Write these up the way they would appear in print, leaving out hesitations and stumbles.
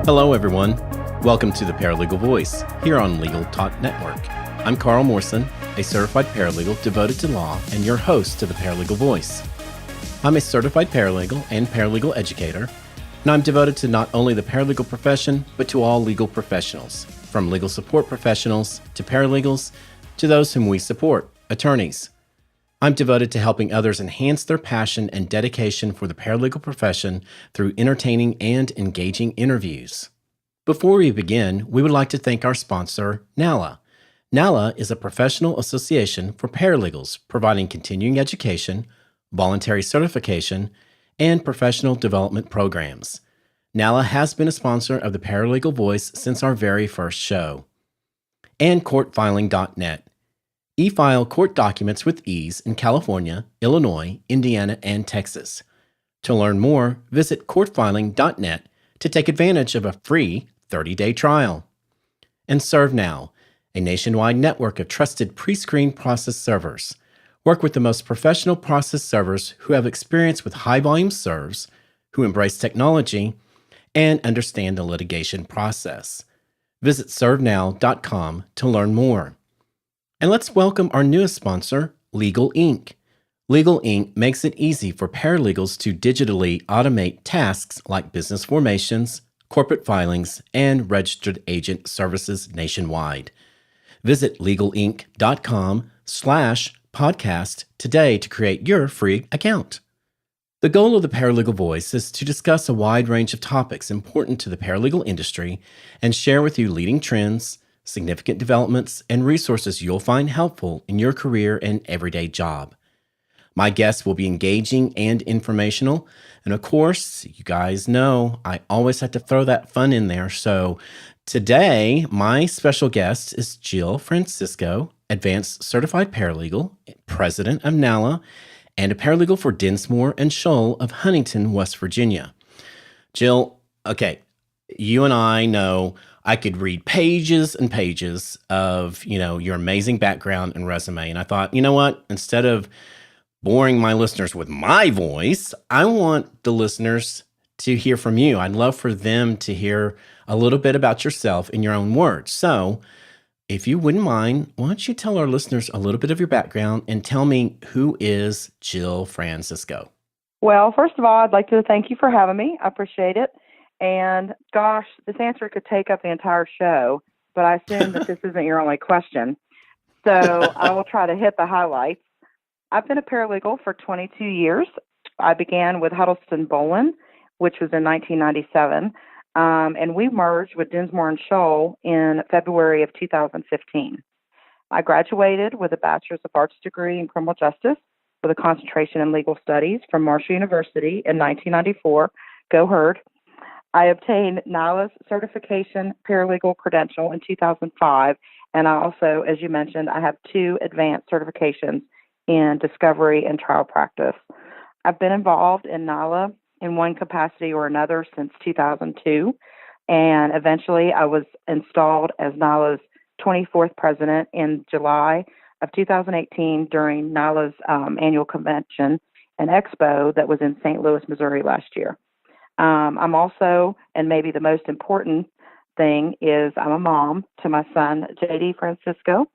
Hello, everyone. Welcome to the Paralegal Voice here on Legal Talk Network. I'm Carl Morrison, a certified paralegal devoted to law and your host to the Paralegal Voice. I'm a certified paralegal and paralegal educator, and I'm devoted to not only the paralegal profession, but to all legal professionals, from legal support professionals to paralegals to those whom we support, attorneys. I'm devoted to helping others enhance their passion and dedication for the paralegal profession through entertaining and engaging interviews. Before we begin, we would like to thank our sponsor, NALA. NALA is a professional association for paralegals providing continuing education, voluntary certification, and professional development programs. NALA has been a sponsor of the Paralegal Voice since our very first show. And courtfiling.net. E-file court documents with ease in California, Illinois, Indiana, and Texas. To learn more, visit courtfiling.net to take advantage of a free 30-day trial. And ServeNow, a nationwide network of trusted pre-screened process servers. Work with the most professional process servers who have experience with high-volume serves, who embrace technology, and understand the litigation process. Visit servenow.com to learn more. And let's welcome our newest sponsor, Legal Inc. Legal Inc. makes it easy for paralegals to digitally automate tasks like business formations, corporate filings, and registered agent services nationwide. Visit legalinc.com/podcast today to create your free account. The goal of the Paralegal Voice is to discuss a wide range of topics important to the paralegal industry and share with you leading trends, significant developments, and resources you'll find helpful in your career and everyday job. My guests will be engaging and informational, and of course, you guys know I always have to throw that fun in there. So today, my special guest is Jill Francisco, Advanced Certified Paralegal, President of NALA, and a paralegal for Dinsmore and Shohl of Huntington, West Virginia. Jill, okay, you and I know I could read pages and pages of, your amazing background and resume. And I thought, you know what? Instead of boring my listeners with my voice, I want the listeners to hear from you. I'd love for them to hear a little bit about yourself in your own words. So if you wouldn't mind, why don't you tell our listeners a little bit of your background and tell me, who is Jill Francisco? Well, first of all, I'd like to thank you for having me. I appreciate it. And gosh, this answer could take up the entire show, but I assume that this isn't your only question. So I will try to hit the highlights. I've been a paralegal for 22 years. I began with Huddleston Bolin, which was in 1997, and we merged with Dinsmore and Shohl in February of 2015. I graduated with a Bachelor's of Arts degree in criminal justice with a concentration in legal studies from Marshall University in 1994. Go Herd. I obtained NALA's certification paralegal credential in 2005, and I also, as you mentioned, I have 2 advanced certifications in discovery and trial practice. I've been involved in NALA in one capacity or another since 2002, and eventually I was installed as NALA's 24th president in July of 2018 during NALA's annual convention and Expo that was in St. Louis, Missouri last year. I'm also, and maybe the most important thing is, I'm a mom to my son, J.D. Francisco,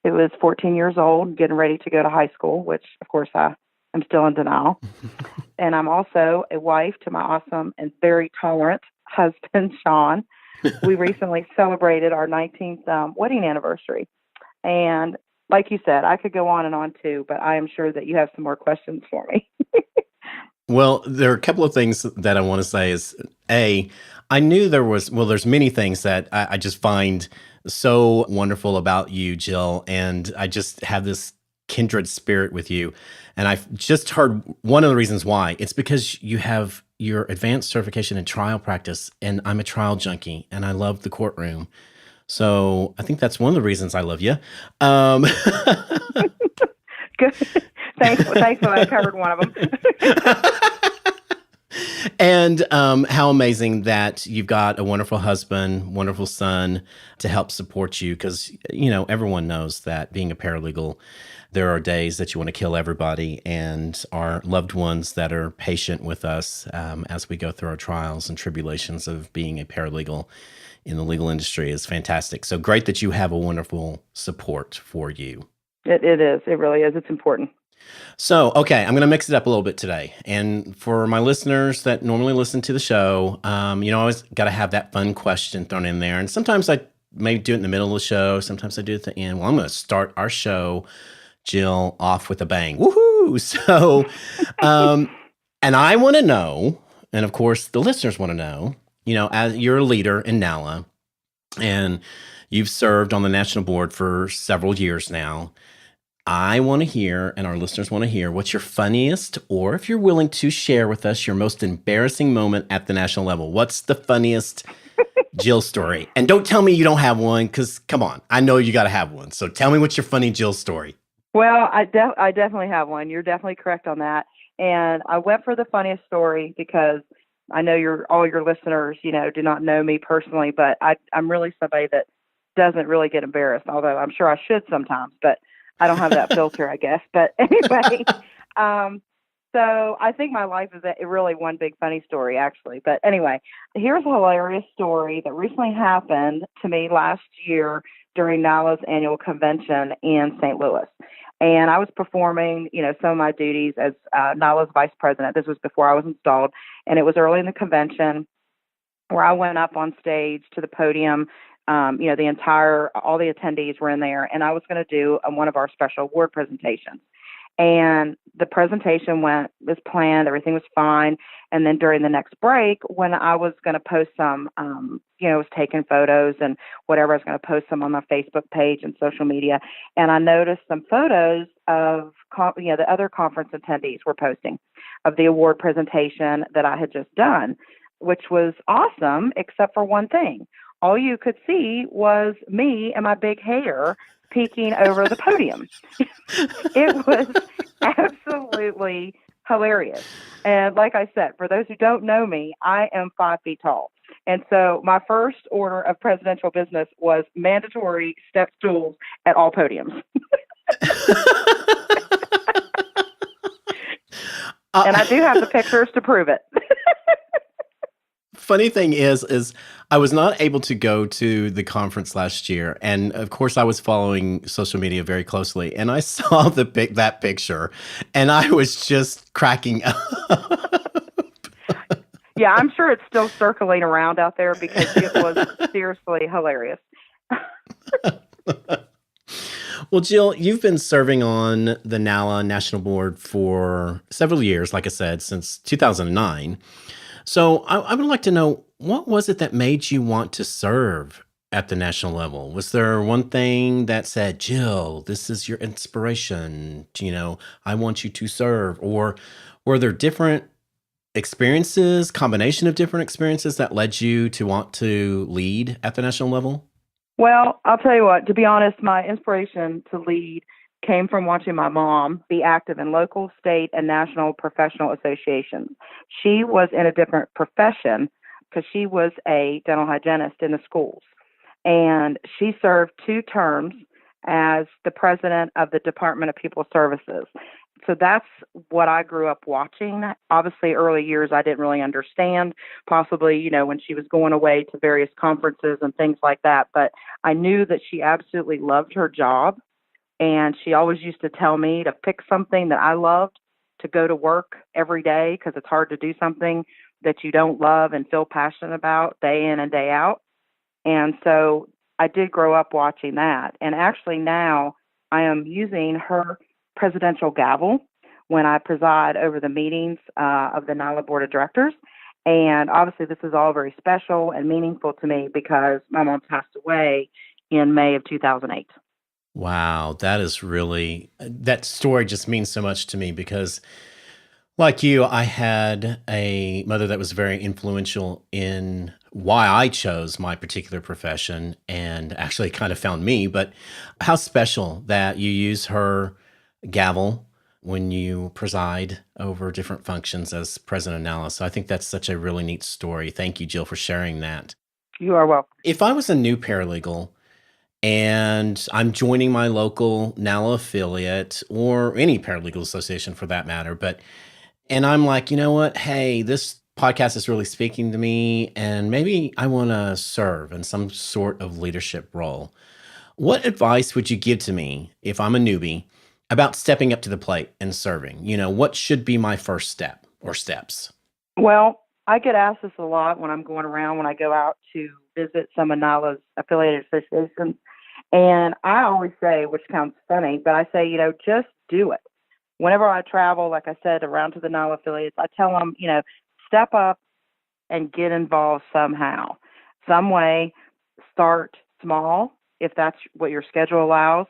who is 14 years old, getting ready to go to high school, which, of course, I am still in denial. And I'm also a wife to my awesome and very tolerant husband, Sean. We recently celebrated our 19th wedding anniversary. And like you said, I could go on and on too, but I am sure that you have some more questions for me. Well, there are a couple of things that I want to say is, A, I knew there's many things that I just find so wonderful about you, Jill, and I just have this kindred spirit with you. And I've just heard one of the reasons why. It's because you have your advanced certification in trial practice, and I'm a trial junkie, and I love the courtroom. So I think that's one of the reasons I love you. Good. Thankfully, I covered one of them. And how amazing that you've got a wonderful husband, wonderful son to help support you. Because, everyone knows that being a paralegal, there are days that you want to kill everybody. And our loved ones that are patient with us as we go through our trials and tribulations of being a paralegal in the legal industry is fantastic. So great that you have a wonderful support for you. It is. It really is. It's important. So, okay, I'm going to mix it up a little bit today. And for my listeners that normally listen to the show, I always got to have that fun question thrown in there. And sometimes I maybe do it in the middle of the show. Sometimes I do it at the end. Well, I'm going to start our show, Jill, off with a bang. Woohoo! So, and I want to know, and of course the listeners want to know, as you're a leader in NALA, and you've served on the national board for several years now, I want to hear, and our listeners want to hear, what's your funniest, or if you're willing to share with us, your most embarrassing moment at the national level. What's the funniest Jill story? And don't tell me you don't have one, because come on, I know you got to have one. So tell me what's your funny Jill story. Well, I definitely have one. You're definitely correct on that. And I went for the funniest story because I know all your listeners, do not know me personally, but I'm really somebody that doesn't really get embarrassed, although I'm sure I should sometimes, but I don't have that filter, I guess. But anyway, so I think my life is really one big funny story, actually. But anyway, here's a hilarious story that recently happened to me last year during NALA's annual convention in St. Louis. And I was performing, some of my duties as NALA's vice president. This was before I was installed. And it was early in the convention where I went up on stage to the podium. All the attendees were in there, and I was going to do one of our special award presentations. And the presentation went as planned, everything was fine. And then during the next break, when I was going to post some, was taking photos and whatever, I was going to post some on my Facebook page and social media. And I noticed some photos of, the other conference attendees were posting of the award presentation that I had just done, which was awesome, except for one thing. All you could see was me and my big hair peeking over the podium. It was absolutely hilarious. And like I said, for those who don't know me, I am 5 feet tall. And so my first order of presidential business was mandatory step stools at all podiums. And I do have the pictures to prove it. Funny thing is I was not able to go to the conference last year, and of course I was following social media very closely, and I saw that picture, and I was just cracking up. Yeah, I'm sure it's still circling around out there because it was seriously hilarious. Well, Jill, you've been serving on the NALA National Board for several years, like I said, since 2009. So I would like to know, what was it that made you want to serve at the national level? Was there one thing that said, Jill, this is your inspiration, I want you to serve? Or were there different experiences, combination of different experiences that led you to want to lead at the national level? Well, I'll tell you what, to be honest, my inspiration to lead came from watching my mom be active in local, state, and national professional associations. She was in a different profession because she was a dental hygienist in the schools. And she served 2 terms as the president of the Department of People Services. So that's what I grew up watching. Obviously, early years, I didn't really understand, possibly, when she was going away to various conferences and things like that. But I knew that she absolutely loved her job. And she always used to tell me to pick something that I loved to go to work every day, because it's hard to do something that you don't love and feel passionate about day in and day out. And so I did grow up watching that. And actually now I am using her presidential gavel when I preside over the meetings of the NALA Board of Directors. And obviously this is all very special and meaningful to me because my mom passed away in May of 2008. Wow, that story just means so much to me because, like you, I had a mother that was very influential in why I chose my particular profession and actually kind of found me. But how special that you use her gavel when you preside over different functions as president of NALA. So I think that's such a really neat story. Thank you, Jill, for sharing that. You are welcome. If I was a new paralegal and I'm joining my local NALA affiliate or any paralegal association for that matter, and I'm like, you know what? Hey, this podcast is really speaking to me, and maybe I want to serve in some sort of leadership role. What advice would you give to me if I'm a newbie about stepping up to the plate and serving? What should be my first step or steps? Well, I get asked this a lot when I'm going around, when I go out to visit some of NALA's affiliated associations. And I always say, which sounds funny, but I say, just do it. Whenever I travel, like I said, around to the NALA affiliates, I tell them, step up and get involved somehow, some way. Start small if that's what your schedule allows.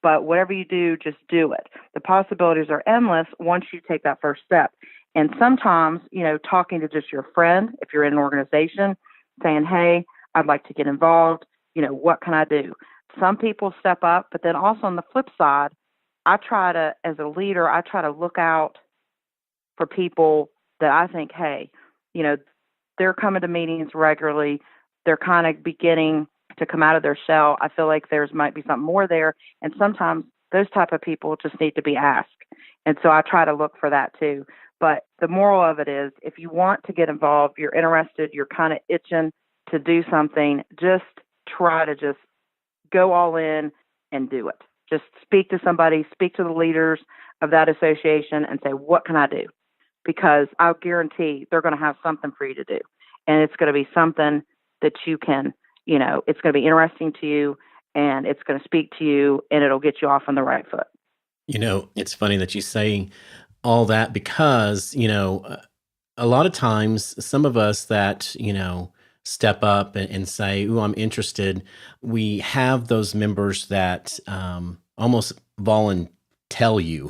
But whatever you do, just do it. The possibilities are endless once you take that first step. And sometimes, talking to just your friend, if you're in an organization, saying, hey, I'd like to get involved. What can I do? Some people step up, but then also on the flip side, as a leader, I try to look out for people that I think, hey, they're coming to meetings regularly. They're kind of beginning to come out of their shell. I feel like might be something more there. And sometimes those type of people just need to be asked. And so I try to look for that too. But the moral of it is, if you want to get involved, you're interested, you're kind of itching to do something, just try to just go all in and do it. Just speak to somebody, speak to the leaders of that association and say, what can I do? Because I'll guarantee they're going to have something for you to do. And it's going to be something that you can, it's going to be interesting to you, and it's going to speak to you, and it'll get you off on the right foot. It's funny that you say all that because, a lot of times some of us that, step up and say, "Ooh, I'm interested." We have those members that almost tell you.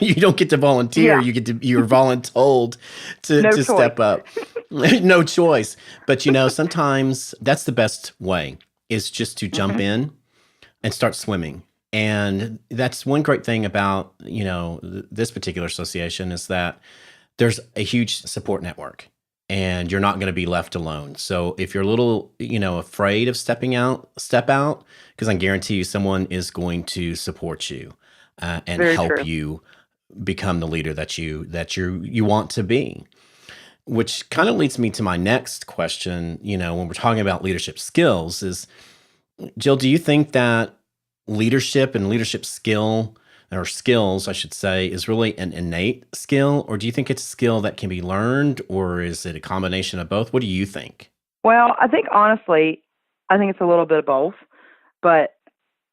You don't get to volunteer. Yeah. You're voluntold to step up. No choice. But sometimes that's the best way, is just to jump in and start swimming. And that's one great thing about this particular association, is that there's a huge support network. And you're not going to be left alone. So if you're a little, afraid of stepping out, step out, because I guarantee you someone is going to support you and Very help true. you become the leader that you want to be. Which kind of leads me to my next question. When we're talking about leadership skills, is, Jill, do you think that leadership and leadership skills, I should say, is really an innate skill, or do you think it's a skill that can be learned, or is it a combination of both? What do you think? Well, I think honestly, it's a little bit of both, but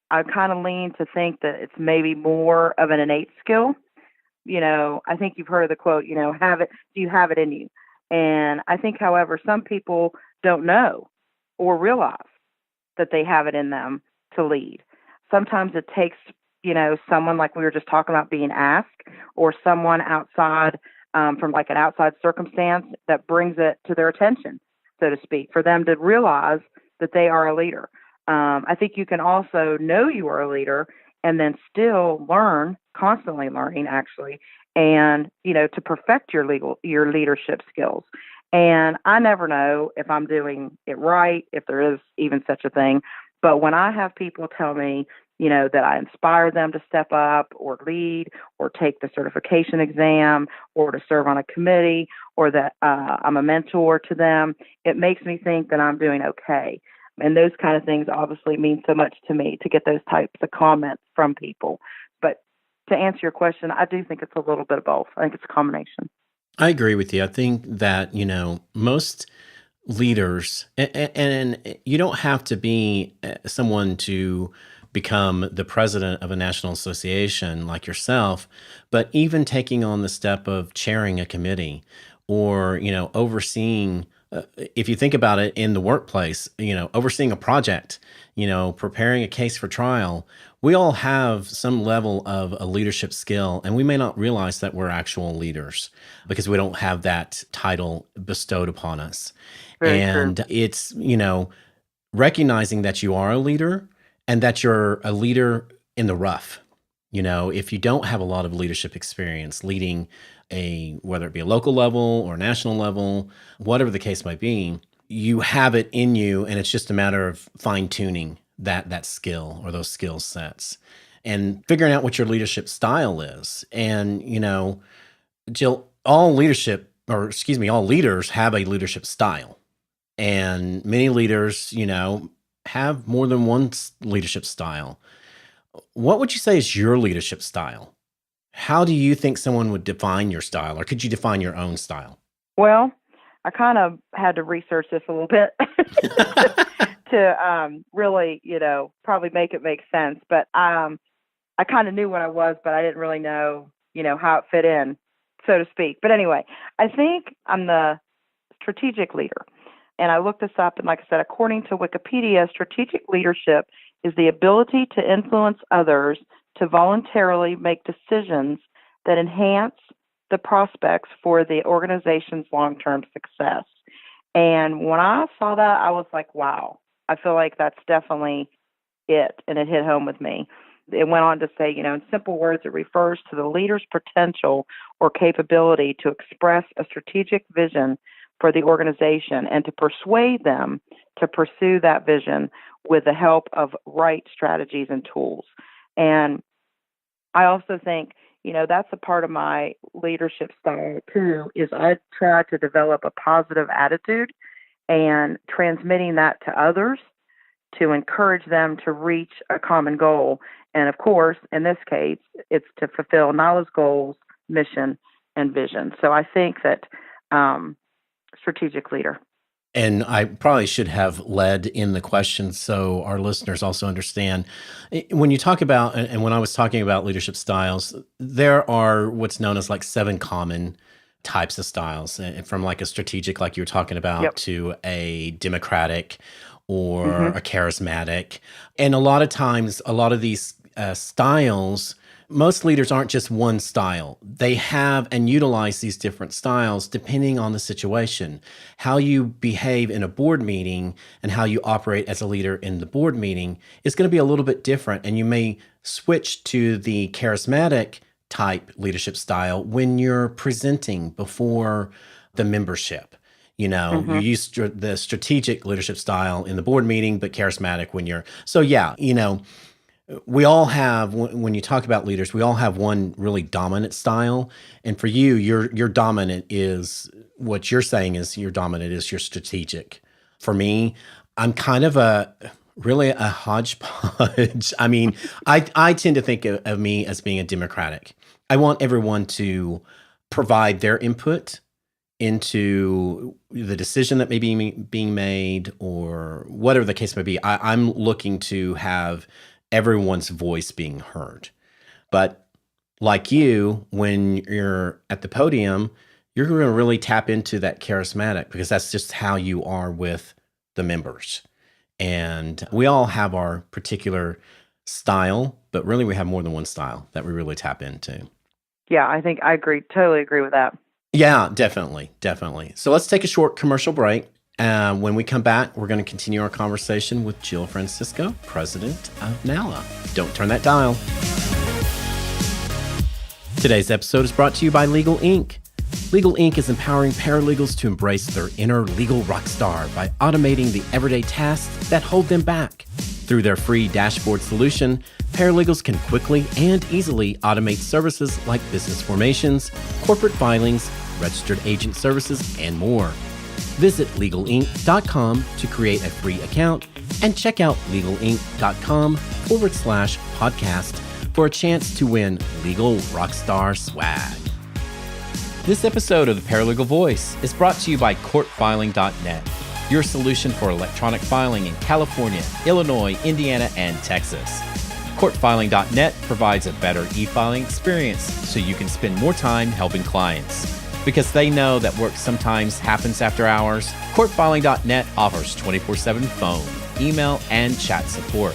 I kind of lean to think that it's maybe more of an innate skill. I think you've heard of the quote, do you have it in you? And I think, however, some people don't know or realize that they have it in them to lead. Sometimes it takes someone, like we were just talking about, being asked, or someone outside from like an outside circumstance that brings it to their attention, so to speak, for them to realize that they are a leader. I think you can also know you are a leader and then still learn, constantly learning actually, and, to perfect your leadership skills. And I never know if I'm doing it right, if there is even such a thing. But when I have people tell me, that I inspire them to step up or lead or take the certification exam or to serve on a committee, or that I'm a mentor to them, it makes me think that I'm doing okay. And those kind of things obviously mean so much to me, to get those types of comments from people. But to answer your question, I do think it's a little bit of both. I think it's a combination. I agree with you. I think that, most leaders, and you don't have to be someone to become the president of a national association like yourself, but even taking on the step of chairing a committee, or, overseeing, if you think about it in the workplace, overseeing a project, preparing a case for trial, we all have some level of a leadership skill, and we may not realize that we're actual leaders because we don't have that title bestowed upon us. Very true. And it's, recognizing that you are a leader and that you're a leader in the rough. If you don't have a lot of leadership experience leading whether it be a local level or national level, whatever the case might be, you have it in you, and it's just a matter of fine tuning that skill or those skill sets and figuring out what your leadership style is. And, Jill, all leaders have a leadership style. And many leaders, have more than one leadership style. What would you say is your leadership style? How do you think someone would define your style, or could you define your own style? Well, I kind of had to research this a little bit to really, probably make it make sense. But I kind of knew what I was, but I didn't really know, how it fit in, so to speak. But anyway, I think I'm the strategic leader. And I looked this up, and like I said, according to Wikipedia, strategic leadership is the ability to influence others to voluntarily make decisions that enhance the prospects for the organization's long-term success. And when I saw that, I was like, wow, I feel like that's definitely it. And it hit home with me. It went on to say, in simple words, it refers to the leader's potential or capability to express a strategic vision for the organization and to persuade them to pursue that vision with the help of right strategies and tools. And I also think, that's a part of my leadership style too, is I try to develop a positive attitude and transmitting that to others to encourage them to reach a common goal. And of course, in this case, it's to fulfill knowledge, goals, mission, and vision. So I think that strategic leader. And I probably should have led in the question so our listeners also understand. When you talk about, and when I was talking about leadership styles, there are what's known as like 7 common types of styles, from like a strategic, like you were talking about, to a democratic or a charismatic. And a lot of times, a lot of these styles, most leaders aren't just one style. They have and utilize these different styles depending on the situation. How you behave in a board meeting and how you operate as a leader in the board meeting is going to be a little bit different. And you may switch to the charismatic type leadership style when you're presenting before the membership. You use the strategic leadership style in the board meeting, but charismatic when you're, we all have, when you talk about leaders, we all have one really dominant style. And for you, your dominant is, what you're saying is your dominant is your strategic. For me, I'm kind of really a hodgepodge. I mean, I tend to think of me as being a democratic. I want everyone to provide their input into the decision that may be being made, or whatever the case may be. I'm looking to have everyone's voice being heard. But like you, when you're at the podium, you're going to really tap into that charismatic, because that's just how you are with the members. And we all have our particular style, but really we have more than one style that we really tap into. Yeah, I think I totally agree with that. Yeah, definitely. So let's take a short commercial break. When we come back, we're going to continue our conversation with Jill Francisco, president of NALA. Don't turn that dial. Today's episode is brought to you by Legal Inc. Legal Inc. is empowering paralegals to embrace their inner legal rock star by automating the everyday tasks that hold them back. Through their free dashboard solution, paralegals can quickly and easily automate services like business formations, corporate filings, registered agent services, and more. Visit legalinc.com to create a free account and check out legalinc.com/podcast for a chance to win Legal Rockstar swag. This episode of the Paralegal Voice is brought to you by courtfiling.net, your solution for electronic filing in California, Illinois, Indiana, and Texas. Courtfiling.net provides a better e-filing experience so you can spend more time helping clients. Because they know that work sometimes happens after hours, courtfiling.net offers 24/7 phone, email, and chat support.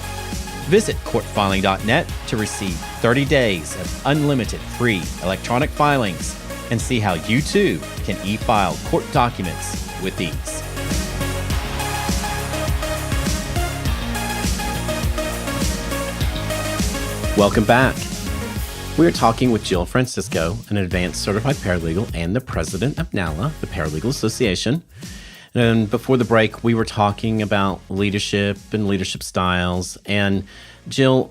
Visit courtfiling.net to receive 30 days of unlimited free electronic filings and see how you too can e-file court documents with ease. Welcome back. We're talking with Jill Francisco, an advanced certified paralegal and the president of NALA, the Paralegal Association. And before the break, we were talking about leadership and leadership styles. And Jill,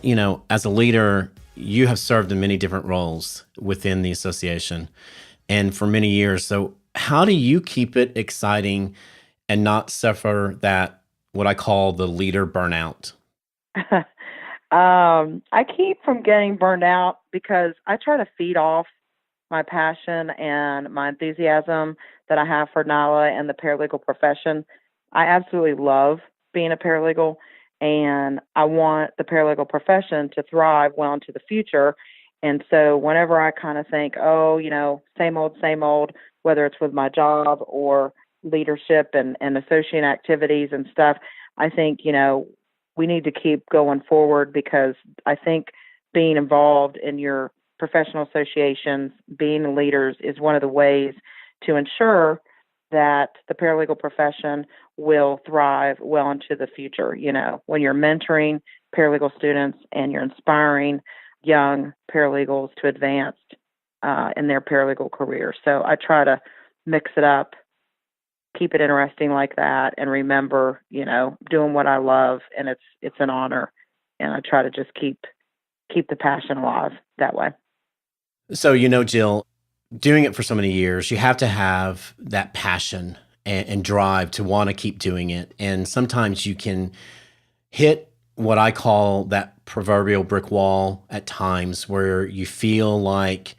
as a leader, you have served in many different roles within the association and for many years. So how do you keep it exciting and not suffer that, what I call the leader burnout? I keep from getting burned out because I try to feed off my passion and my enthusiasm that I have for NALA and the paralegal profession. I absolutely love being a paralegal, and I want the paralegal profession to thrive well into the future. And so whenever I kind of think, same old, whether it's with my job or leadership and associate activities and stuff, I think, we need to keep going forward, because I think being involved in your professional associations, being leaders, is one of the ways to ensure that the paralegal profession will thrive well into the future. When you're mentoring paralegal students and you're inspiring young paralegals to advance in their paralegal career. So I try to mix it up, keep it interesting like that, and remember, doing what I love, and it's an honor, and I try to just keep the passion alive that way. So, Jill, doing it for so many years, you have to have that passion and drive to want to keep doing it. And sometimes you can hit what I call that proverbial brick wall at times, where you feel like,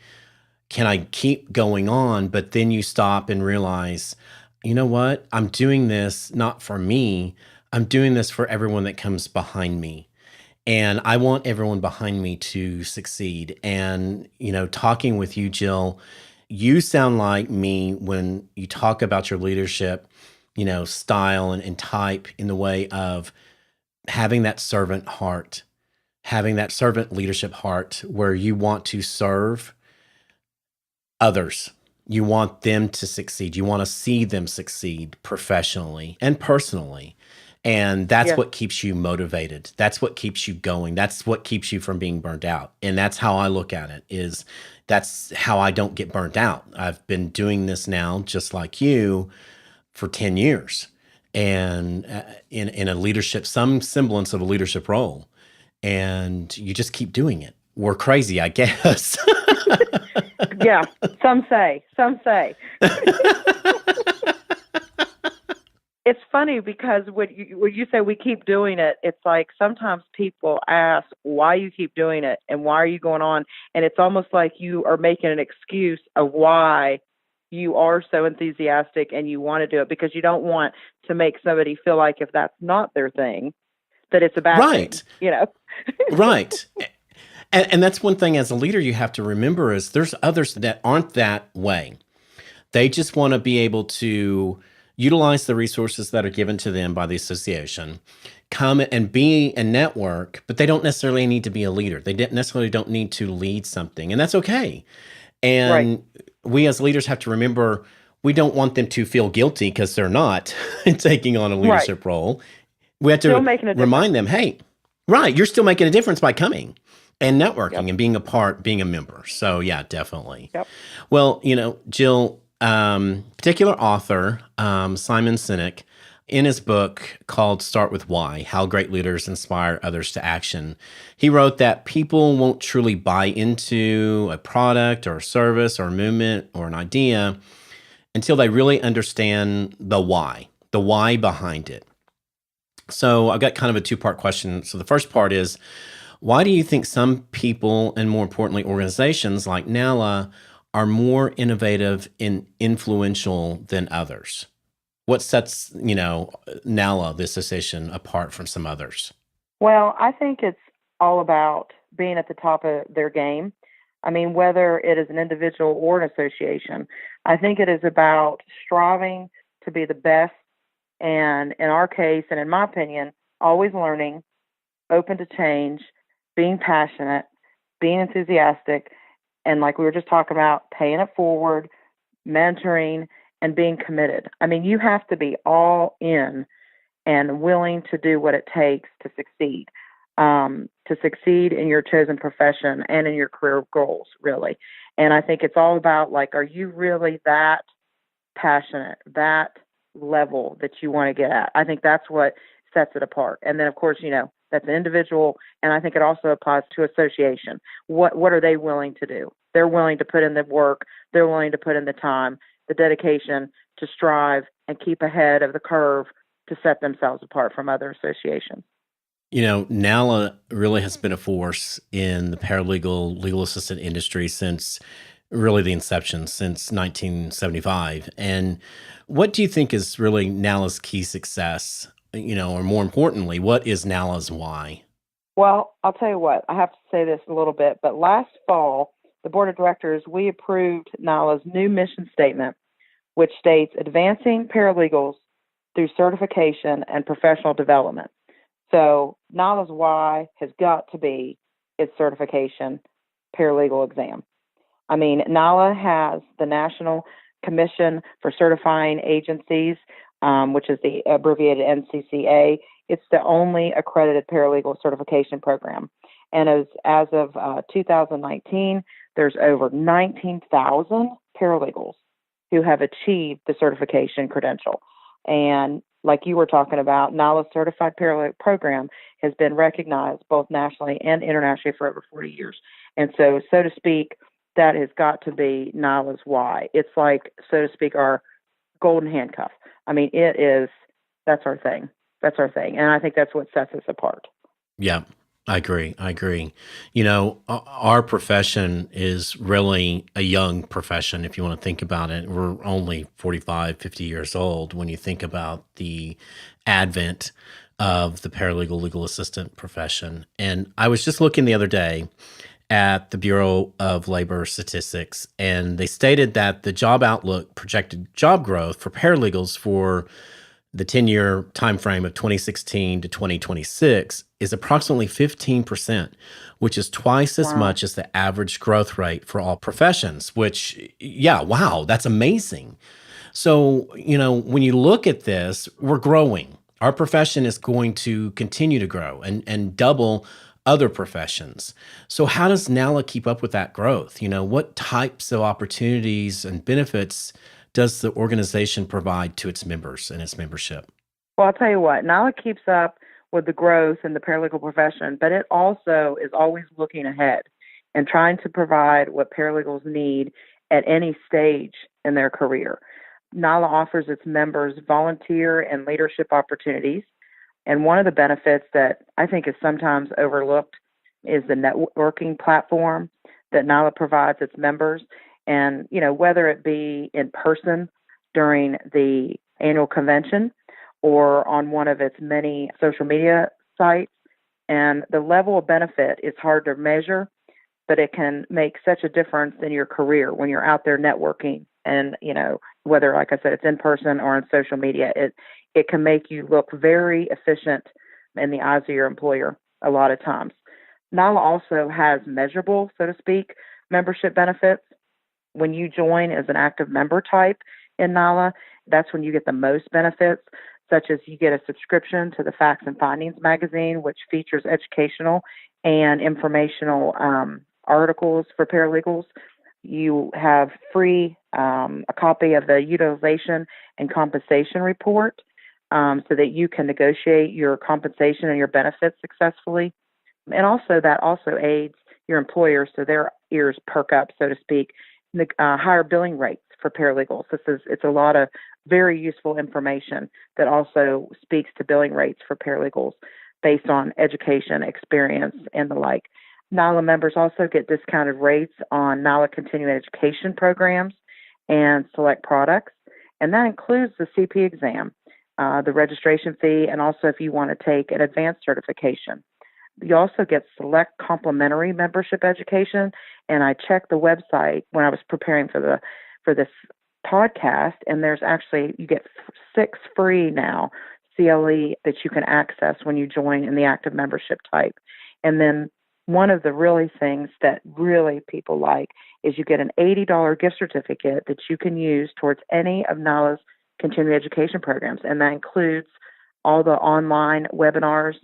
can I keep going on? But then you stop and realize, you know what? I'm doing this not for me. I'm doing this for everyone that comes behind me. And I want everyone behind me to succeed. And, talking with you, Jill, you sound like me when you talk about your leadership, style and type, in the way of having that servant heart, having that servant leadership heart, where you want to serve others. You want them to succeed. You want to see them succeed professionally and personally. And that's what keeps you motivated. That's what keeps you going. That's what keeps you from being burnt out. And that's how I look at it, that's how I don't get burnt out. I've been doing this now, just like you, for 10 years, and in a leadership, some semblance of a leadership role. And you just keep doing it. We're crazy, I guess. Yeah, some say. It's funny because when you say we keep doing it, it's like sometimes people ask why you keep doing it and why are you going on? And it's almost like you are making an excuse of why you are so enthusiastic and you want to do it, because you don't want to make somebody feel like if that's not their thing, that it's a bad thing, Right. And that's one thing as a leader you have to remember, is there's others that aren't that way. They just want to be able to utilize the resources that are given to them by the association, come and be a network, but they don't necessarily need to be a leader. They necessarily don't need to lead something, and that's okay. And we as leaders have to remember, we don't want them to feel guilty because they're not taking on a leadership role. We have to remind them, hey, you're still making a difference by coming and networking and being a part, being a member. So yeah, definitely. Yep. Well, Jill, particular author, Simon Sinek, in his book called Start With Why, How Great Leaders Inspire Others to Action, he wrote that people won't truly buy into a product or a service or a movement or an idea until they really understand the why behind it. So I've got kind of a two-part question. So the first part is, why do you think some people, and more importantly, organizations like NALA, are more innovative and influential than others? What sets, NALA, the association, apart from some others? Well, I think it's all about being at the top of their game. I mean, whether it is an individual or an association, I think it is about striving to be the best. And in our case, and in my opinion, always learning, open to change, being passionate, being enthusiastic, and like we were just talking about, paying it forward, mentoring, and being committed. I mean, you have to be all in and willing to do what it takes to succeed. to succeed in your chosen profession and in your career goals, really. And I think it's all about, like, are you really that passionate, that level that you want to get at? I think that's what sets it apart. And then, of course, that's an individual, and I think it also applies to association. What are they willing to do? They're willing to put in the work. They're willing to put in the time, the dedication to strive and keep ahead of the curve to set themselves apart from other associations. NALA really has been a force in the paralegal legal assistant industry since really the inception, since 1975. And what do you think is really NALA's key success? Or more importantly, what is NALA's why? Well, I'll tell you what, I have to say this a little bit, but last fall, the board of directors, we approved NALA's new mission statement, which states advancing paralegals through certification and professional development. So NALA's why has got to be its certification paralegal exam. I mean, NALA has the National Commission for Certifying Agencies, which is the abbreviated NCCA. It's the only accredited paralegal certification program. And as of 2019, there's over 19,000 paralegals who have achieved the certification credential. And like you were talking about, NALA's certified paralegal program has been recognized both nationally and internationally for over 40 years. And so to speak, that has got to be NALA's why. It's like, so to speak, our golden handcuff. I mean, that's our thing. That's our thing. And I think that's what sets us apart. Yeah, I agree. Our profession is really a young profession, if you want to think about it. We're only 45, 50 years old when you think about the advent of the paralegal legal assistant profession. And I was just looking the other day at the Bureau of Labor Statistics, and they stated that the job outlook projected job growth for paralegals for the 10-year timeframe of 2016 to 2026 is approximately 15%, which is twice as much as the average growth rate for all professions, which, wow, that's amazing. So, when you look at this, we're growing. Our profession is going to continue to grow and double other professions. So how does NALA keep up with that growth? What types of opportunities and benefits does the organization provide to its members and its membership? Well, I'll tell you what, NALA keeps up with the growth in the paralegal profession, but it also is always looking ahead and trying to provide what paralegals need at any stage in their career. NALA offers its members volunteer and leadership opportunities. And one of the benefits that I think is sometimes overlooked is the networking platform that NALA provides its members. And, whether it be in person during the annual convention or on one of its many social media sites. And the level of benefit is hard to measure, but it can make such a difference in your career when you're out there networking. And, whether, like I said, it's in person or on social media, it can make you look very efficient in the eyes of your employer a lot of times. NALA also has measurable, so to speak, membership benefits. When you join as an active member type in NALA, that's when you get the most benefits, such as you get a subscription to the Facts and Findings magazine, which features educational and informational articles for paralegals. You have free a copy of the utilization and compensation report so that you can negotiate your compensation and your benefits successfully. And also that also aids your employer so their ears perk up, so to speak, the higher billing rates for paralegals. It's a lot of very useful information that also speaks to billing rates for paralegals based on education, experience, and the like. NALA members also get discounted rates on NALA continuing education programs and select products, and that includes the CP exam, the registration fee, and also if you want to take an advanced certification. You also get select complimentary membership education, and I checked the website when I was preparing for this podcast, and there's actually, you get 6 free now CLE that you can access when you join in the active membership type. And then one of the really things that really people like is you get an $80 gift certificate that you can use towards any of NALA's continuing education programs, and that includes all the online webinars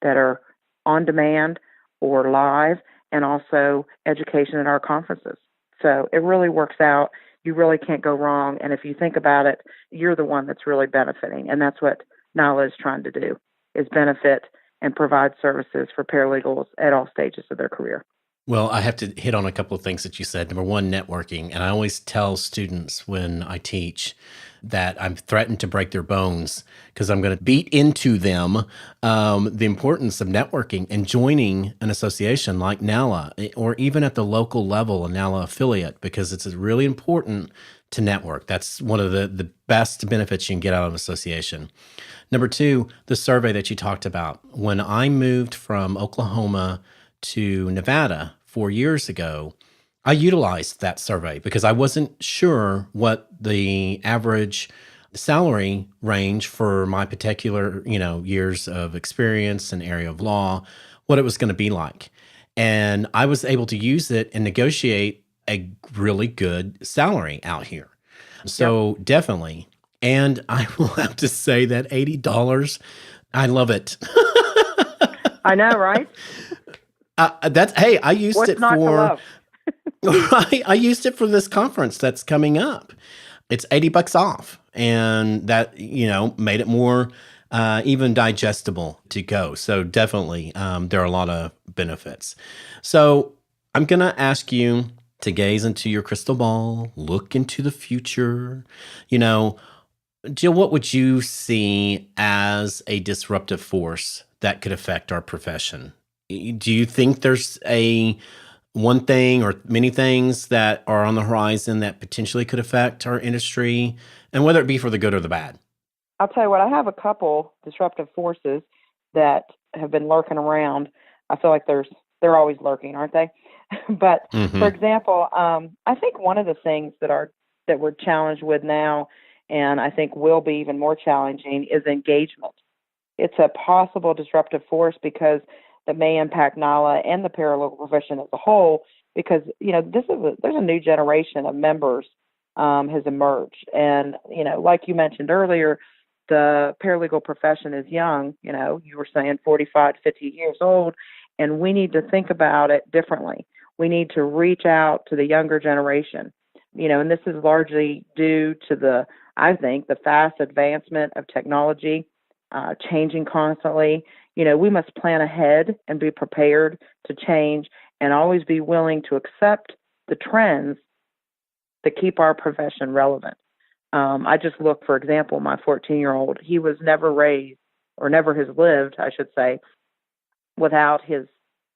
that are on demand or live, and also education at our conferences. So it really works out. You really can't go wrong. And if you think about it, you're the one that's really benefiting. And that's what NALA is trying to do, is benefit and provide services for paralegals at all stages of their career. Well, I have to hit on a couple of things that you said. Number one, networking. And I always tell students when I teach that I'm threatened to break their bones because I'm going to beat into them the importance of networking and joining an association like NALA, or even at the local level, a NALA affiliate, because it's really important to network. That's one of the best benefits you can get out of an association. Number two, the survey that you talked about. When I moved from Oklahoma to Nevada 4 years ago, I utilized that survey because I wasn't sure what the average salary range for my particular, years of experience and area of law, what it was going to be like. And I was able to use it and negotiate a really good salary out here. So Definitely. And I will have to say that $80, I love it. I know, right? I used What's it not to for love? right. I used it for this conference that's coming up. It's $80 off, and that made it more even digestible to go. So definitely, there are a lot of benefits. So I'm gonna ask you to gaze into your crystal ball, look into the future. Jill, what would you see as a disruptive force that could affect our profession? Do you think there's one thing or many things that are on the horizon that potentially could affect our industry, and whether it be for the good or the bad? I'll tell you what, I have a couple disruptive forces that have been lurking around. I feel like they're always lurking, aren't they? But for example, I think one of the things that we're challenged with now, and I think will be even more challenging, is engagement. It's a possible disruptive force because that may impact NALA and the paralegal profession as a whole, because there's a new generation of members has emerged, and like you mentioned earlier, the paralegal profession is young. You were saying 45 to 50 years old, and we need to think about it differently. We need to reach out to the younger generation, and this is largely due to I think, the fast advancement of technology, changing constantly. We must plan ahead and be prepared to change, and always be willing to accept the trends that keep our profession relevant. I just look, for example, my 14-year-old, he was never raised, or never has lived, I should say, without his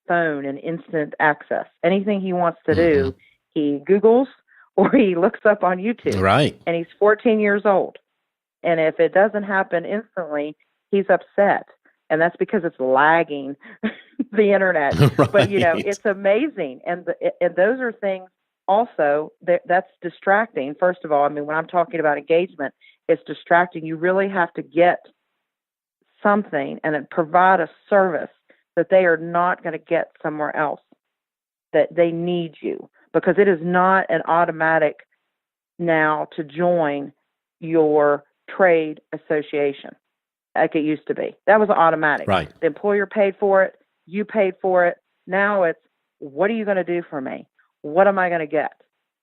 phone and instant access. Anything he wants to do, he Googles or he looks up on YouTube. Right. And he's 14 years old. And if it doesn't happen instantly, he's upset. And that's because it's lagging the internet. Right. But, it's amazing. And those are things also that's distracting. First of all, when I'm talking about engagement, it's distracting. You really have to get something and provide a service that they are not going to get somewhere else, that they need you, because it is not an automatic now to join your trade association like it used to be. That was automatic. Right. The employer paid for it. You paid for it. Now it's, what are you going to do for me? What am I going to get?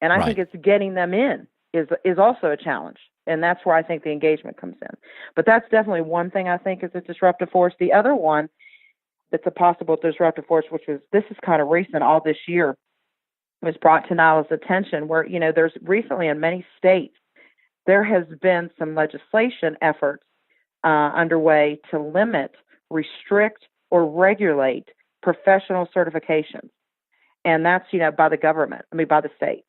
And I think it's getting them in is also a challenge. And that's where I think the engagement comes in. But that's definitely one thing I think is a disruptive force. The other one that's a possible disruptive force, this is kind of recent, all this year, was brought to NALA's attention, where, there's recently in many states, there has been some legislation efforts underway to limit, restrict, or regulate professional certifications. And that's, by the government, by the state.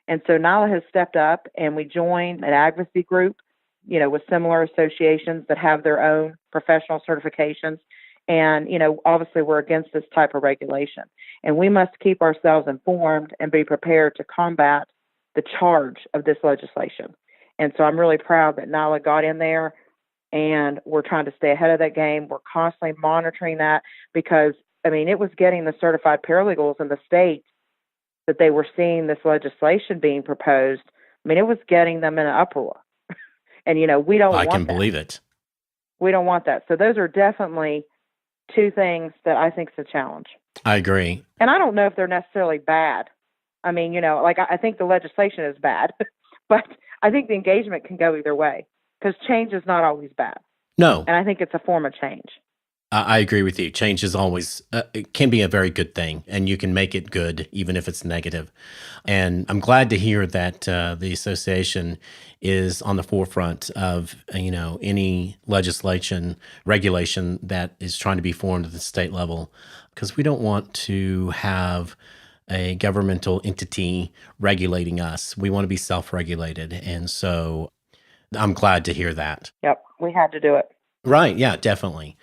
And so NALA has stepped up, and we joined an advocacy group, with similar associations that have their own professional certifications. And, obviously we're against this type of regulation. And we must keep ourselves informed and be prepared to combat the charge of this legislation. And so I'm really proud that NALA got in there, and we're trying to stay ahead of that game. We're constantly monitoring that because, it was getting the certified paralegals in the states that they were seeing this legislation being proposed. It was getting them in an uproar. And, we don't want that. I can believe it. We don't want that. So those are definitely two things that I think is a challenge. I agree. And I don't know if they're necessarily bad. I mean, like I think the legislation is bad, but I think the engagement can go either way because change is not always bad. No. And I think it's a form of change. I agree with you. Change is always, it can be a very good thing, and you can make it good even if it's negative. And I'm glad to hear that the association is on the forefront of, any legislation, regulation that is trying to be formed at the state level, because we don't want to have a governmental entity regulating us. We want to be self-regulated. And so I'm glad to hear that. Yep, we had to do it. Right. Yeah, definitely.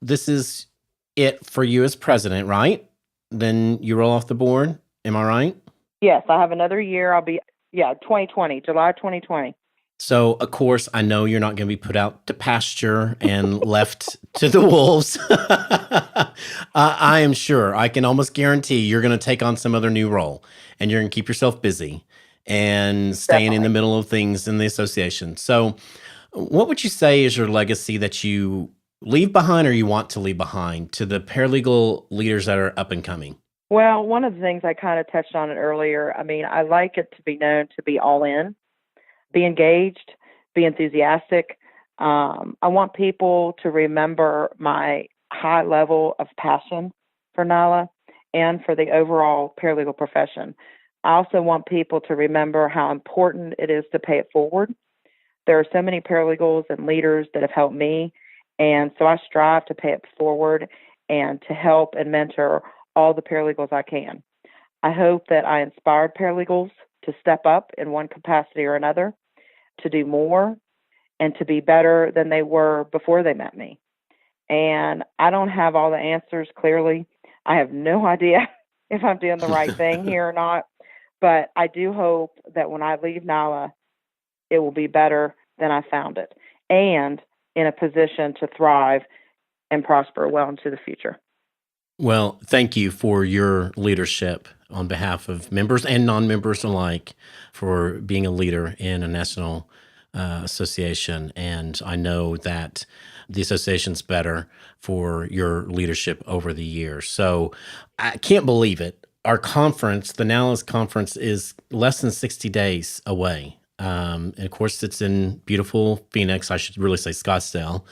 This is it for you as president, right? Then you roll off the board. Am I right? Yes, I have another year. I'll be, 2020, July 2020. So, of course, I know you're not going to be put out to pasture and left to the wolves. I am sure. I can almost guarantee you're going to take on some other new role, and you're going to keep yourself busy and staying in the middle of things in the association. So, what would you say is your legacy that you leave behind or you want to leave behind to the paralegal leaders that are up and coming? Well, one of the things I kind of touched on it earlier, I mean, I like it to be known to be all in, be engaged, be enthusiastic. I want people to remember my high level of passion for NALA and for the overall paralegal profession. I also want people to remember how important it is to pay it forward. There are so many paralegals and leaders that have helped me, and so I strive to pay it forward and to help and mentor all the paralegals I can. I hope that I inspired paralegals to step up in one capacity or another, to do more, and to be better than they were before they met me. And I don't have all the answers clearly. I have no idea if I'm doing the right thing here or not, but I do hope that when I leave NALA, it will be better than I found it, and in a position to thrive and prosper well into the future. Well, thank you for your leadership on behalf of members and non-members alike for being a leader in a national association. And I know that the association's better for your leadership over the years. So I can't believe it. Our conference, the NALA's conference, is less than 60 days away. And of course, it's in beautiful Phoenix. I should really say Scottsdale,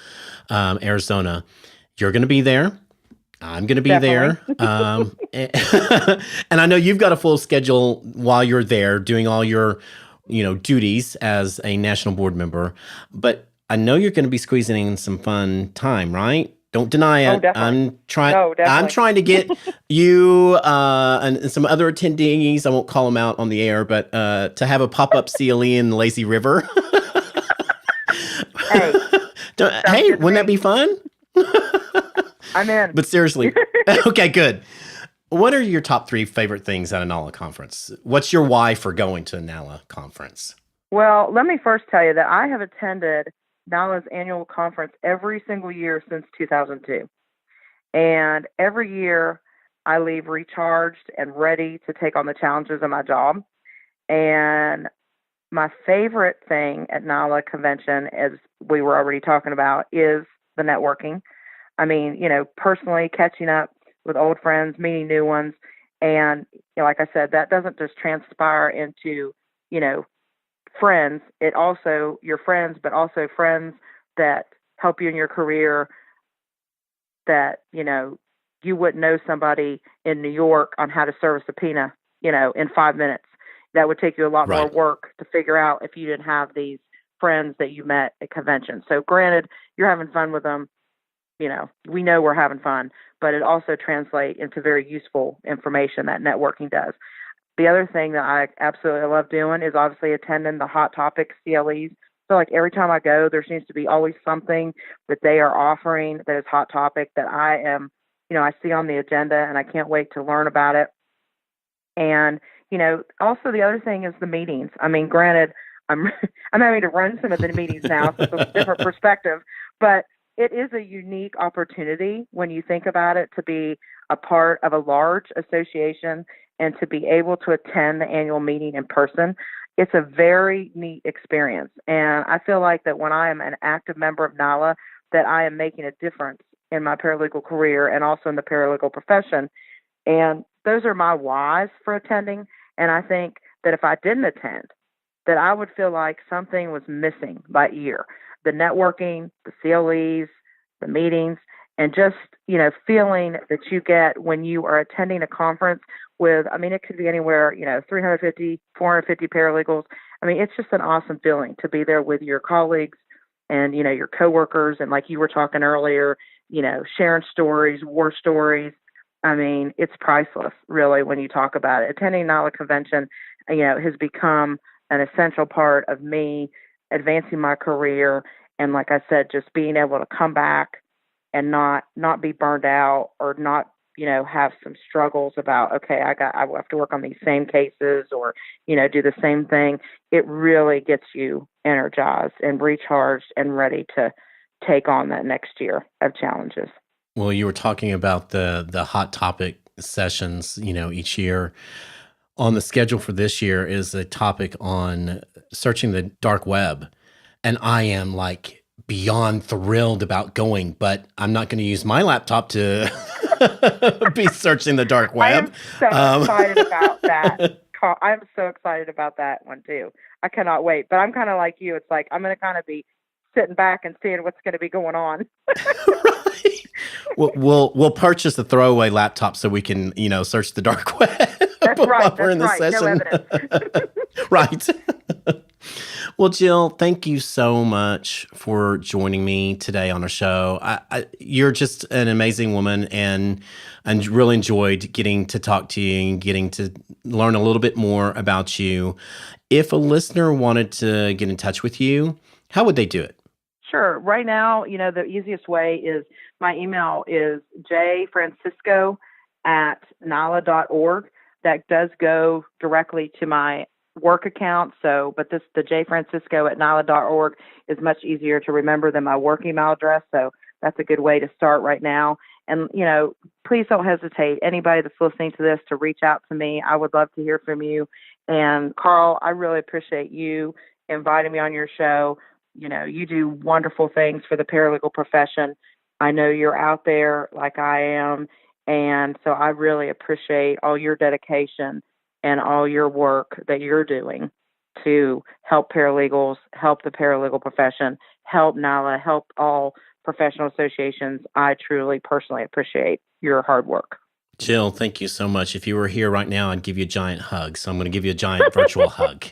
Arizona. You're going to be there. I'm going to be Definitely. there. And I know you've got a full schedule while you're there doing all your, duties as a national board member. But I know you're going to be squeezing in some fun time, right? Don't deny it. Oh, definitely. I'm trying to get you and some other attendees, I won't call them out on the air, but to have a pop-up CLE in the Lazy River. Hey, wouldn't that be fun? I'm in. But seriously, okay, good. What are your top 3 favorite things at a NALA conference? What's your why for going to a NALA conference? Well, let me first tell you that I have attended NALA's annual conference every single year since 2002. And every year I leave recharged and ready to take on the challenges of my job. And my favorite thing at NALA convention, as we were already talking about, is the networking. I mean, personally catching up with old friends, meeting new ones. And like I said, that doesn't just transpire into, friends. It also, your friends, but also friends that help you in your career that, you wouldn't know somebody in New York on how to serve a subpoena, in 5 minutes. That would take you a lot more work to figure out if you didn't have these friends that you met at convention. So granted, you're having fun with them. We know we're having fun, but it also translates into very useful information that networking does. The other thing that I absolutely love doing is obviously attending the hot topic CLEs. So like every time I go, there seems to be always something that they are offering that is hot topic that I am, I see on the agenda and I can't wait to learn about it. And, also the other thing is the meetings. I mean, granted, I'm having to run some of the meetings now, so it's a different perspective, but it is a unique opportunity when you think about it to be a part of a large association and to be able to attend the annual meeting in person. It's a very neat experience. And I feel like that when I am an active member of NALA, that I am making a difference in my paralegal career and also in the paralegal profession. And those are my whys for attending. And I think that if I didn't attend, that I would feel like something was missing that year. The networking, the CLEs, the meetings, and just, feeling that you get when you are attending a conference with, it could be anywhere, 350, 450 paralegals. It's just an awesome feeling to be there with your colleagues and, your coworkers. And like you were talking earlier, sharing stories, war stories. It's priceless, really, when you talk about it. Attending NALA convention, has become an essential part of me advancing my career. And like I said, just being able to come back and not be burned out or not, have some struggles about, okay, I have to work on these same cases or, do the same thing. It really gets you energized and recharged and ready to take on that next year of challenges. Well, you were talking about the hot topic sessions, each year. On the schedule for this year is a topic on searching the dark web. And I am beyond thrilled about going, but I'm not going to use my laptop to be searching the dark web. I am so excited about that. I'm so excited about that one too. I cannot wait, but I'm kind of like you. It's like, I'm going to kind of be sitting back and seeing what's going to be going on. Right. We'll purchase a throwaway laptop so we can, search the dark web. That's right. We're in the session. No evidence. Right. Well, Jill, thank you so much for joining me today on our show. You're just an amazing woman, and really enjoyed getting to talk to you and getting to learn a little bit more about you. If a listener wanted to get in touch with you, how would they do it? Sure. Right now, the easiest way is my email is jfrancisco@nala.org. That does go directly to my work account. But the jfrancisco@nala.org is much easier to remember than my work email address. So that's a good way to start right now. And, please don't hesitate, anybody that's listening to this, to reach out to me. I would love to hear from you. And Carl, I really appreciate you inviting me on your show. You do wonderful things for the paralegal profession. I know you're out there like I am. And so I really appreciate all your dedication and all your work that you're doing to help paralegals, help the paralegal profession, help NALA, help all professional associations. I truly, personally appreciate your hard work. Jill, thank you so much. If you were here right now, I'd give you a giant hug. So I'm going to give you a giant virtual hug.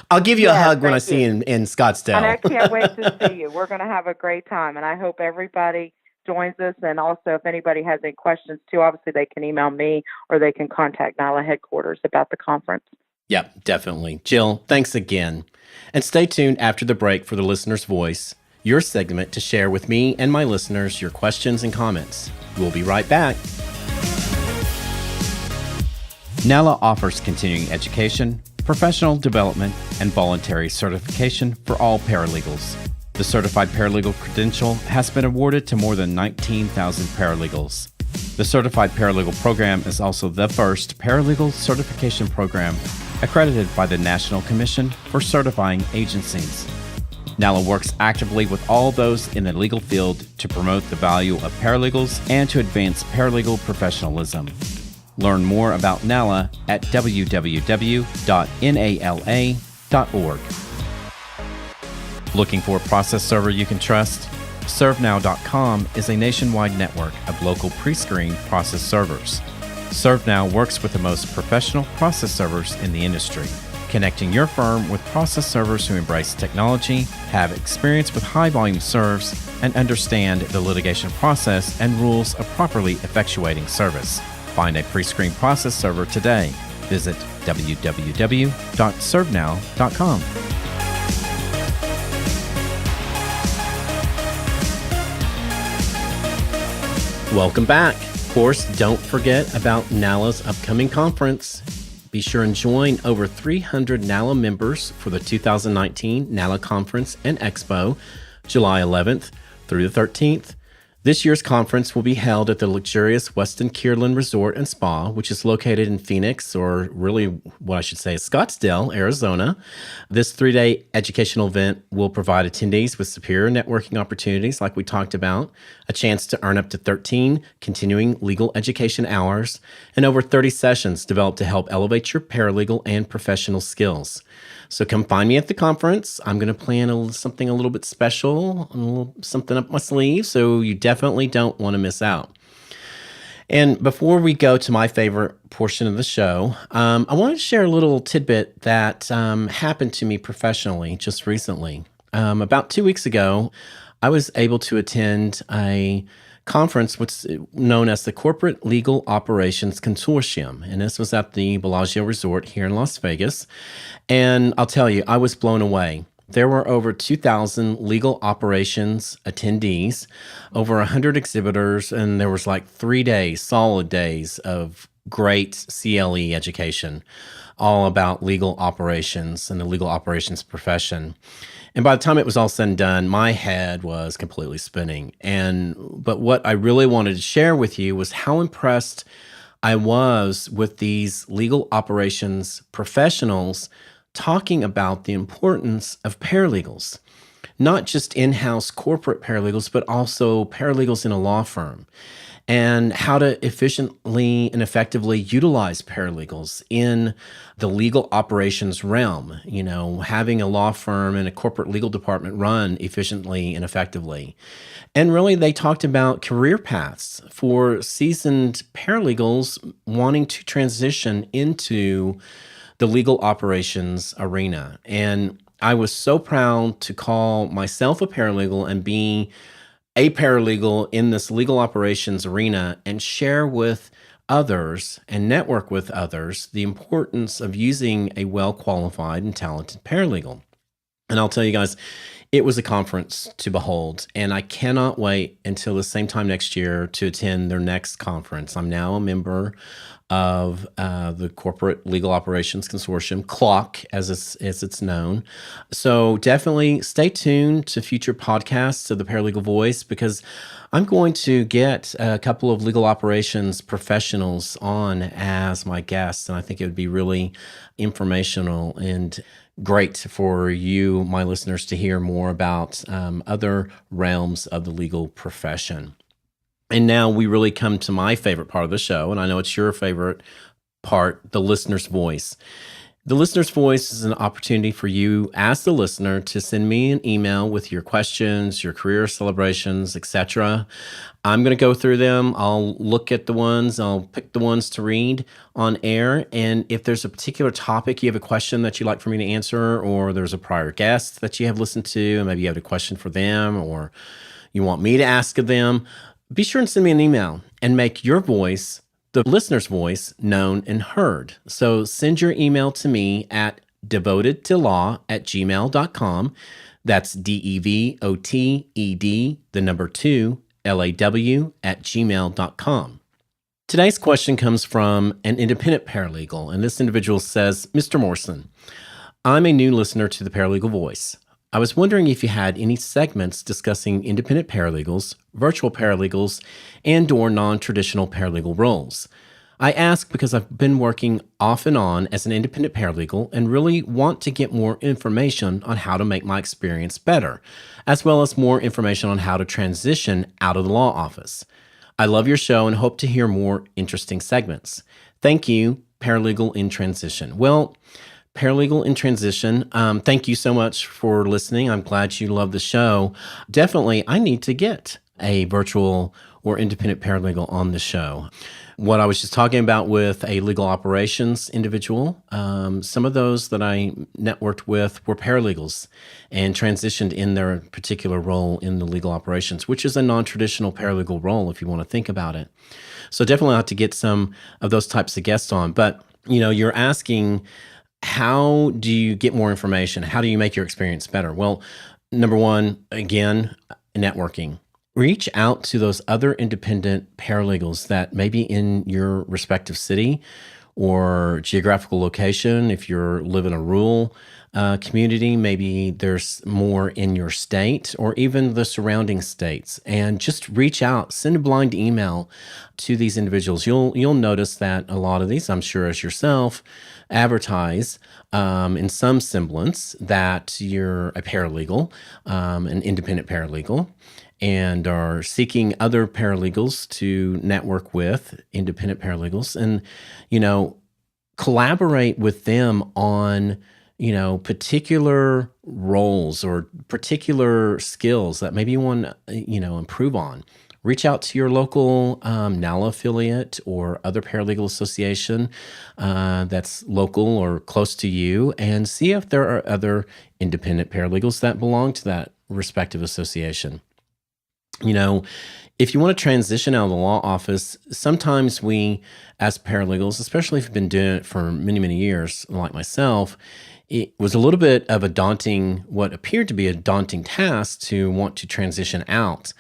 I'll give you a hug when I see you in Scottsdale. And I can't wait to see you. We're going to have a great time. And I hope everybody joins us. And also, if anybody has any questions too, obviously they can email me or they can contact NALA headquarters about the conference. Yep, definitely. Jill, thanks again. And stay tuned after the break for the Listener's Voice, your segment to share with me and my listeners your questions and comments. We'll be right back. NALA offers continuing education, professional development, and voluntary certification for all paralegals. The Certified Paralegal Credential has been awarded to more than 19,000 paralegals. The Certified Paralegal Program is also the first paralegal certification program accredited by the National Commission for Certifying Agencies. NALA works actively with all those in the legal field to promote the value of paralegals and to advance paralegal professionalism. Learn more about NALA at www.nala.org. Looking for a process server you can trust? ServeNow.com is a nationwide network of local pre-screened process servers. ServeNow works with the most professional process servers in the industry, connecting your firm with process servers who embrace technology, have experience with high-volume serves, and understand the litigation process and rules of properly effectuating service. Find a pre-screened process server today. Visit www.servenow.com. Welcome back. Of course, don't forget about NALA's upcoming conference. Be sure and join over 300 NALA members for the 2019 NALA Conference and Expo, July 11th through the 13th. This year's conference will be held at the luxurious Westin Kierland Resort and Spa, which is located in Phoenix, or really what I should say is Scottsdale, Arizona. This 3-day educational event will provide attendees with superior networking opportunities, like we talked about, a chance to earn up to 13 continuing legal education hours, and over 30 sessions developed to help elevate your paralegal and professional skills. So come find me at the conference. I'm going to plan something a little bit special, something up my sleeve, so you definitely don't want to miss out. And before we go to my favorite portion of the show, I wanted to share a little tidbit that happened to me professionally just recently. About 2 weeks ago, I was able to attend a conference, what's known as the Corporate Legal Operations Consortium. And this was at the Bellagio Resort here in Las Vegas. And I'll tell you, I was blown away. There were over 2,000 legal operations attendees, over 100 exhibitors, and there was like 3 days, solid days of great CLE education, all about legal operations and the legal operations profession. And by the time it was all said and done, my head was completely spinning. But what I really wanted to share with you was how impressed I was with these legal operations professionals talking about the importance of paralegals, not just in-house corporate paralegals, but also paralegals in a law firm, and how to efficiently and effectively utilize paralegals in the legal operations realm, having a law firm and a corporate legal department run efficiently and effectively. And really, they talked about career paths for seasoned paralegals wanting to transition into the legal operations arena. And I was so proud to call myself a paralegal and be a paralegal in this legal operations arena and share with others and network with others the importance of using a well-qualified and talented paralegal. And I'll tell you guys, it was a conference to behold, and I cannot wait until the same time next year to attend their next conference. I'm now a member of the Corporate Legal Operations Consortium, CLOC, as it's known. So definitely stay tuned to future podcasts of the Paralegal Voice, because I'm going to get a couple of legal operations professionals on as my guests, and I think it would be really informational and great for you, my listeners, to hear more about other realms of the legal profession. And now we really come to my favorite part of the show, and I know it's your favorite part, the listener's voice. The listener's voice is an opportunity for you as the listener to send me an email with your questions, your career celebrations, etc. I'm going to go through them. I'll look at the ones. I'll pick the ones to read on air. And if there's a particular topic, you have a question that you'd like for me to answer, or there's a prior guest that you have listened to, and maybe you have a question for them, or you want me to ask of them, be sure and send me an email and make your voice, the listener's voice, known and heard. So send your email to me at devotedtolaw@gmail.com. That's DEVOTED, the number 2, LAW @gmail.com. Today's question comes from an independent paralegal, and this individual says, Mr. Morrison, I'm a new listener to the Paralegal Voice. I was wondering if you had any segments discussing independent paralegals, virtual paralegals, and/or non-traditional paralegal roles. I ask because I've been working off and on as an independent paralegal and really want to get more information on how to make my experience better, as well as more information on how to transition out of the law office. I love your show and hope to hear more interesting segments. Thank you, Paralegal in Transition. Well, Paralegal in Transition, thank you so much for listening. I'm glad you love the show. Definitely, I need to get a virtual or independent paralegal on the show. What I was just talking about with a legal operations individual, some of those that I networked with were paralegals and transitioned in their particular role in the legal operations, which is a non-traditional paralegal role if you want to think about it. So definitely have to get some of those types of guests on. But, you're asking, how do you get more information? How do you make your experience better? Well, number one, again, networking. Reach out to those other independent paralegals that may be in your respective city or geographical location. If you live in a rural community, maybe there's more in your state or even the surrounding states. And just reach out, send a blind email to these individuals. You'll notice that a lot of these, I'm sure as yourself, advertise in some semblance that you're a paralegal, an independent paralegal, and are seeking other paralegals to network with, independent paralegals, and, collaborate with them on, particular roles or particular skills that maybe you want to, improve on. Reach out to your local NALA affiliate or other paralegal association that's local or close to you, and see if there are other independent paralegals that belong to that respective association. If you want to transition out of the law office, sometimes we, as paralegals, especially if you've been doing it for many, many years, like myself, it was a little bit of what appeared to be a daunting task to want to transition out.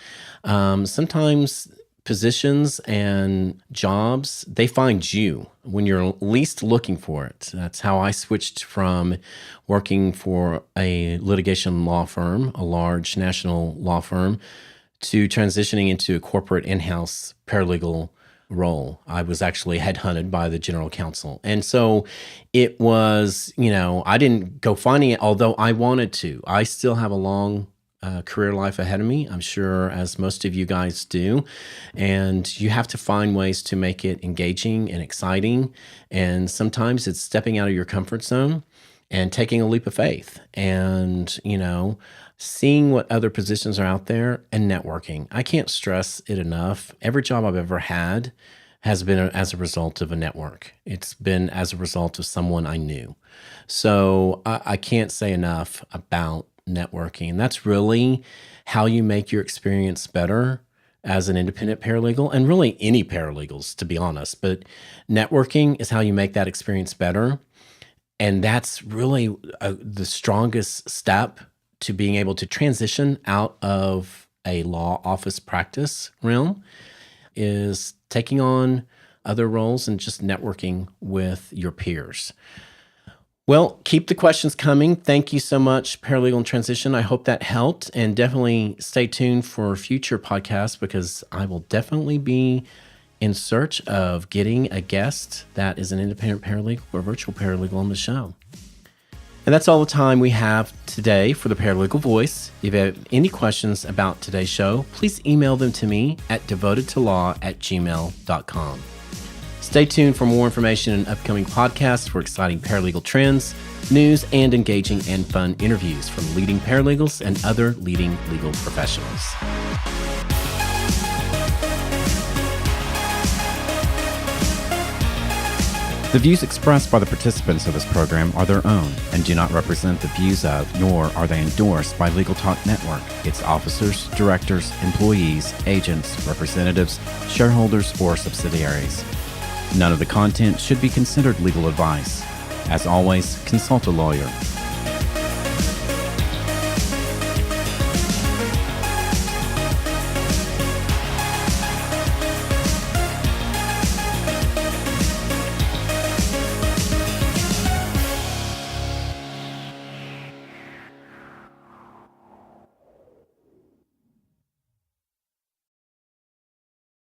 Sometimes positions and jobs, they find you when you're least looking for it. That's how I switched from working for a litigation law firm, a large national law firm, to transitioning into a corporate in-house paralegal role. I was actually headhunted by the general counsel. And so it was, I didn't go finding it, although I wanted to. I still have a long career life ahead of me, I'm sure, as most of you guys do. And you have to find ways to make it engaging and exciting. And sometimes it's stepping out of your comfort zone and taking a leap of faith and, seeing what other positions are out there and networking. I can't stress it enough. Every job I've ever had has been as a result of a network. It's been as a result of someone I knew. So I can't say enough about networking. And that's really how you make your experience better as an independent paralegal, and really any paralegals, to be honest. But networking is how you make that experience better. And that's really the strongest step to being able to transition out of a law office practice realm, is taking on other roles and just networking with your peers. Well, keep the questions coming. Thank you so much, Paralegal in Transition. I hope that helped, and definitely stay tuned for future podcasts, because I will definitely be in search of getting a guest that is an independent paralegal or virtual paralegal on the show. And that's all the time we have today for the Paralegal Voice. If you have any questions about today's show, please email them to me at devotedtolaw@gmail.com. Stay tuned for more information and upcoming podcasts for exciting paralegal trends, news, and engaging and fun interviews from leading paralegals and other leading legal professionals. The views expressed by the participants of this program are their own and do not represent the views of, nor are they endorsed by Legal Talk Network, its officers, directors, employees, agents, representatives, shareholders, or subsidiaries. None of the content should be considered legal advice. As always, consult a lawyer.